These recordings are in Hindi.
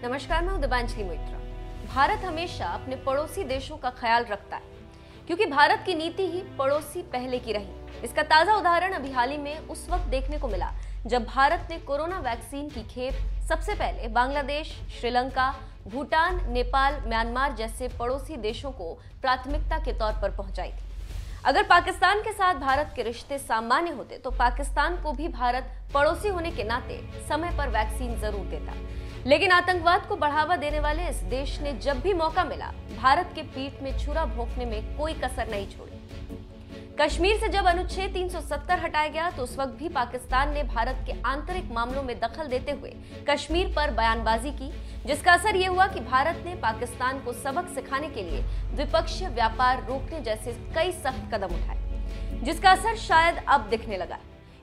नमस्कार, मैं दिबांजलि मोइत्रा। भारत हमेशा अपने पड़ोसी देशों का ख्याल रखता है क्योंकि भारत की नीति ही पड़ोसी पहले की रही। इसका ताजा उदाहरण अभी हाल ही में उस वक्त देखने को मिला जब भारत ने कोरोना वैक्सीन की खेप सबसे पहले बांग्लादेश, श्रीलंका, भूटान, नेपाल, म्यांमार जैसे पड़ोसी देशों को प्राथमिकता के तौर पर पहुंचाई थी। अगर पाकिस्तान के साथ भारत के रिश्ते सामान्य होते तो पाकिस्तान को भी भारत पड़ोसी होने के नाते समय पर वैक्सीन जरूर देता, लेकिन आतंकवाद को बढ़ावा देने वाले इस देश ने जब भी मौका मिला भारत के पीठ में छुरा भोंकने में कोई कसर नहीं छोड़ी। कश्मीर से जब अनुच्छेद 370 हटाया गया तो उस वक्त भी पाकिस्तान ने भारत के आंतरिक मामलों में दखल देते हुए कश्मीर पर बयानबाजी की, जिसका असर ये हुआ कि भारत ने पाकिस्तान को सबक सिखाने के लिए द्विपक्षीय व्यापार रोकने जैसे कई सख्त कदम उठाए, जिसका असर शायद अब दिखने लगा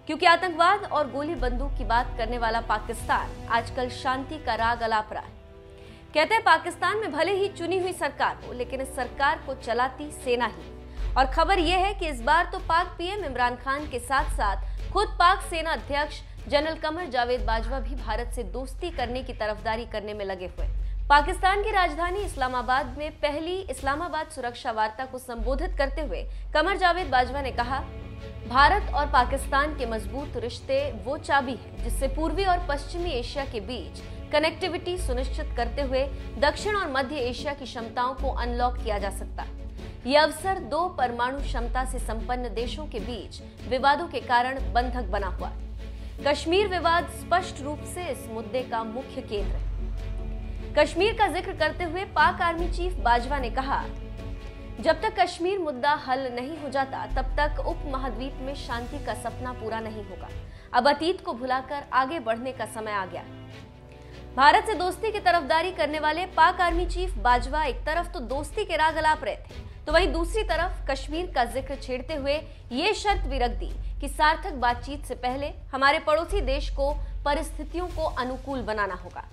क्योंकि आतंकवाद और गोली बंदूक की बात करने वाला पाकिस्तान आजकल शांति का राग अलाप रहा है। कहते हैं पाकिस्तान में भले ही चुनी हुई सरकार हो, लेकिन इस सरकार को चलाती सेना ही। और खबर यह है कि इस बार तो पाक पीएम इमरान खान के साथ साथ खुद पाक सेना अध्यक्ष जनरल कमर जावेद बाजवा भी भारत से दोस्ती करने की तरफदारी करने में लगे हुए। पाकिस्तान की राजधानी इस्लामाबाद में पहली इस्लामाबाद सुरक्षा वार्ता को संबोधित करते हुए कमर जावेद बाजवा ने कहा, भारत और पाकिस्तान के मजबूत रिश्ते वो चाबी है जिससे पूर्वी और पश्चिमी एशिया के बीच कनेक्टिविटी सुनिश्चित करते हुए दक्षिण और मध्य एशिया की क्षमताओं को अनलॉक किया जा सकता है। यह अवसर दो परमाणु क्षमता से संपन्न देशों के बीच विवादों के कारण बंधक बना हुआ है। कश्मीर विवाद स्पष्ट रूप से इस मुद्दे का मुख्य केंद्र है। कश्मीर का जिक्र करते हुए पाक आर्मी चीफ बाजवा ने कहा, जब तक कश्मीर मुद्दा हल नहीं हो जाता तब तक उप महाद्वीप में शांति का सपना पूरा नहीं होगा। अब अतीत को भुलाकर आगे बढ़ने का समय आ गया। भारत से दोस्ती की तरफदारी करने वाले पाक आर्मी चीफ बाजवा एक तरफ तो दोस्ती के राग अलाप रहे थे, तो वहीं दूसरी तरफ कश्मीर का जिक्र छेड़ते हुए ये शर्त भी रख दी कि सार्थक बातचीत से पहले हमारे पड़ोसी देश को परिस्थितियों को अनुकूल बनाना होगा,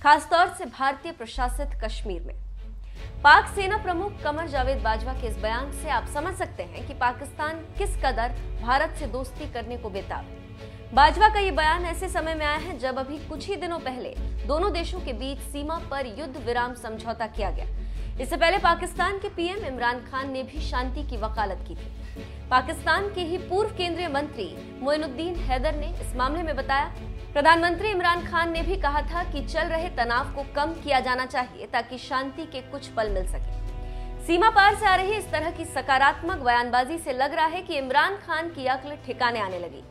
खासतौर से भारतीय प्रशासित कश्मीर में। पाक सेना प्रमुख कमर जावेद बाजवा के इस बयान से आप समझ सकते हैं कि पाकिस्तान किस कदर भारत से दोस्ती करने को बेताब है। बाजवा का ये बयान ऐसे समय में आया है जब अभी कुछ ही दिनों पहले दोनों देशों के बीच सीमा पर युद्ध विराम समझौता किया गया। इससे पहले पाकिस्तान के पीएम इमरान खान ने भी शांति की वकालत की थी। पाकिस्तान के ही पूर्व केंद्रीय मंत्री मोइनुद्दीन हैदर ने इस मामले में बताया, प्रधानमंत्री इमरान खान ने भी कहा था कि चल रहे तनाव को कम किया जाना चाहिए ताकि शांति के कुछ पल मिल सके। सीमा पार से आ रही इस तरह की सकारात्मक बयानबाजी से लग रहा है कि इमरान खान की अक्ल ठिकाने आने लगी।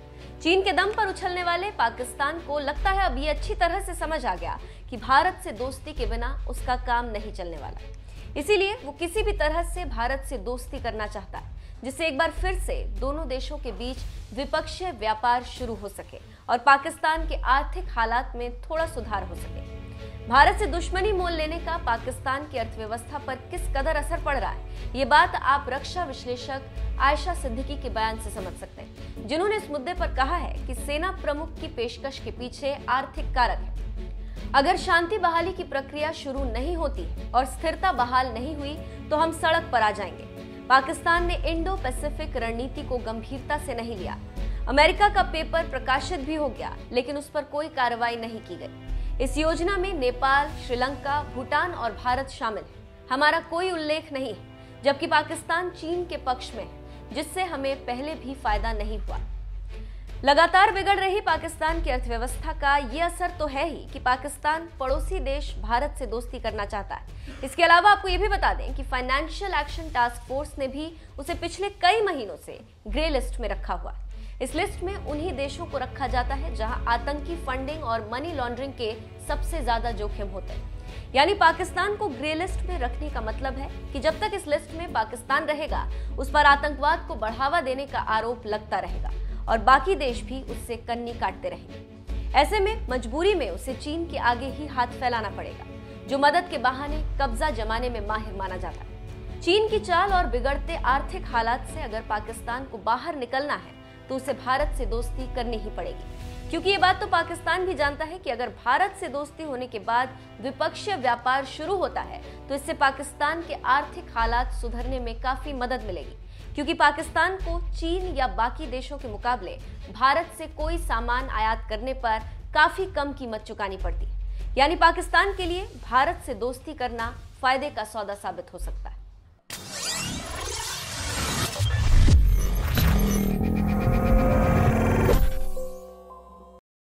चीन के दम पर उछलने वाले पाकिस्तान को लगता है अब ये अच्छी तरह से समझ आ गया कि भारत से दोस्ती के बिना उसका काम नहीं चलने वाला। इसीलिए वो किसी भी तरह से भारत से दोस्ती करना चाहता है, जिससे एक बार फिर से दोनों देशों के बीच द्विपक्षीय व्यापार शुरू हो सके और पाकिस्तान के आर्थिक हालात में थोड़ा सुधार हो सके। भारत से दुश्मनी मोल लेने का पाकिस्तान की अर्थव्यवस्था पर किस कदर असर पड़ रहा है, ये बात आप रक्षा विश्लेषक आयशा सिद्दीकी के बयान से समझ सकते हैं, जिन्होंने इस मुद्दे पर कहा है कि सेना प्रमुख की पेशकश के पीछे आर्थिक कारक है। अगर शांति बहाली की प्रक्रिया शुरू नहीं होती और स्थिरता बहाल नहीं हुई तो हम सड़क पर आ जाएंगे। पाकिस्तान ने इंडो पैसिफिक रणनीति को गंभीरता से नहीं लिया। अमेरिका का पेपर प्रकाशित भी हो गया, लेकिन उस पर कोई कार्रवाई नहीं की गई। इस योजना में नेपाल, श्रीलंका, भूटान और भारत शामिल है। हमारा कोई उल्लेख नहीं है, जबकि पाकिस्तान चीन के पक्ष में है, जिससे हमें पहले भी फायदा नहीं हुआ। लगातार बिगड़ रही पाकिस्तान की अर्थव्यवस्था का ये असर तो है ही कि पाकिस्तान पड़ोसी देश भारत से दोस्ती करना चाहता है। इसके अलावा आपको ये भी बता दें कि फाइनेंशियल एक्शन टास्क फोर्स ने भी उसे पिछले कई महीनों से ग्रे लिस्ट में रखा हुआ है। इस लिस्ट में उन्हीं देशों को रखा जाता है जहां आतंकी फंडिंग और मनी लॉन्ड्रिंग के सबसे ज्यादा जोखिम होते हैं। यानी पाकिस्तान को ग्रे लिस्ट में रखने का मतलब है कि जब तक इस लिस्ट में पाकिस्तान रहेगा उस पर आतंकवाद को बढ़ावा देने का आरोप लगता रहेगा और बाकी देश भी उससे कन्नी काटते रहेंगे। ऐसे में मजबूरी में उसे चीन के आगे ही हाथ फैलाना पड़ेगा, जो मदद के बहाने कब्जा जमाने में माहिर माना जाता है। चीन की चाल और बिगड़ते आर्थिक हालात से अगर पाकिस्तान को बाहर निकलना है तो उसे भारत से दोस्ती करनी ही पड़ेगी, क्योंकि ये बात तो पाकिस्तान भी जानता है कि अगर भारत से दोस्ती होने के बाद द्विपक्षीय व्यापार शुरू होता है तो इससे पाकिस्तान के आर्थिक हालात सुधरने में काफी मदद मिलेगी, क्योंकि पाकिस्तान को चीन या बाकी देशों के मुकाबले भारत से कोई सामान आयात करने पर काफी कम कीमत चुकानी पड़ती है। यानी पाकिस्तान के लिए भारत से दोस्ती करना फायदे का सौदा साबित हो सकता है।